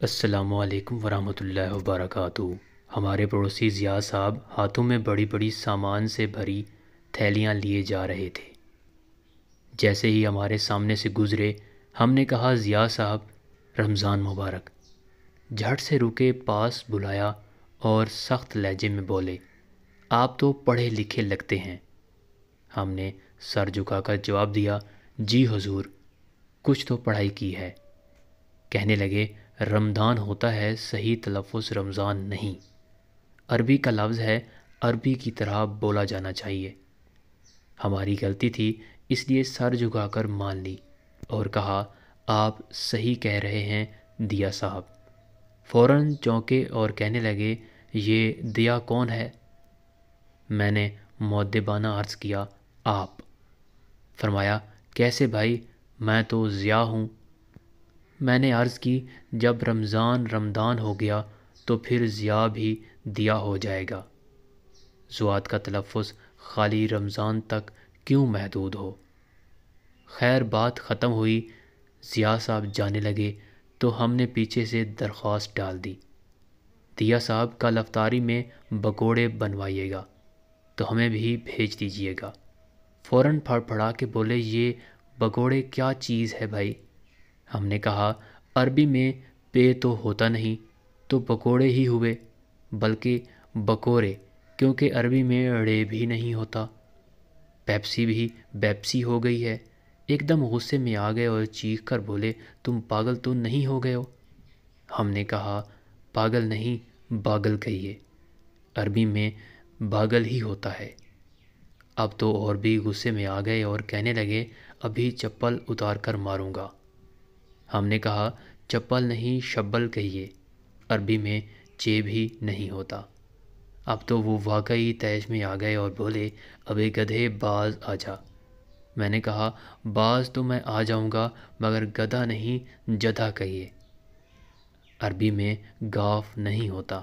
السلام علیکم ورحمۃ اللہ وبرکاتہ۔ ہمارے پڑوسی ضیاء صاحب ہاتھوں میں بڑی بڑی سامان سے بھری تھیلیاں لیے جا رہے تھے۔ جیسے ہی ہمارے سامنے سے گزرے ہم نے کہا، ضیاء صاحب رمضان مبارک۔ جھٹ سے رکے، پاس بلایا اور سخت لہجے میں بولے، آپ تو پڑھے لکھے لگتے ہیں۔ ہم نے سر جھکا کر جواب دیا، جی حضور، کچھ تو پڑھائی کی ہے۔ کہنے لگے، رمضان ہوتا ہے، صحیح تلفظ رمضان نہیں، عربی کا لفظ ہے، عربی کی طرح بولا جانا چاہیے۔ ہماری غلطی تھی، اس لیے سر جھکا کر مان لی اور کہا، آپ صحیح کہہ رہے ہیں دیا صاحب۔ فوراً چونکے اور کہنے لگے، یہ دیا کون ہے؟ میں نے مؤدبانہ عرض کیا، آپ۔ فرمایا، کیسے بھائی، میں تو ضیاء ہوں۔ میں نے عرض کی، جب رمضان ہو گیا تو پھر ضیاء بھی دیا ہو جائے گا۔ ضاد کا تلفظ خالی رمضان تک کیوں محدود ہو؟ خیر، بات ختم ہوئی، ضیاء صاحب جانے لگے تو ہم نے پیچھے سے درخواست ڈال دی، دیا صاحب کل افطاری میں پکوڑے بنوائیے گا تو ہمیں بھی بھیج دیجیے گا۔ فوراً پھڑ پھڑا کے بولے، یہ پکوڑے کیا چیز ہے بھائی؟ ہم نے کہا، عربی میں پے تو ہوتا نہیں تو پکوڑے ہی ہوئے، بلکہ بکورے، کیونکہ عربی میں ڑے بھی نہیں ہوتا۔ پیپسی بھی بیپسی ہو گئی ہے۔ ایک دم غصے میں آ گئے اور چیخ کر بولے، تم پاگل تو نہیں ہو گئے ہو؟ ہم نے کہا، پاگل نہیں، باگل کہیے، عربی میں باگل ہی ہوتا ہے۔ اب تو اور بھی غصے میں آ گئے اور کہنے لگے، ابھی چپل اتار کر ماروں گا۔ ہم نے کہا، چپل نہیں، شبل کہیے، عربی میں چے بھی نہیں ہوتا۔ اب تو وہ واقعی طیش میں آ گئے اور بولے، ابے گدھے، باز آ جا۔ میں نے کہا، باز تو میں آ جاؤں گا، مگر گدھا نہیں، جدھا کہیے، عربی میں گاف نہیں ہوتا۔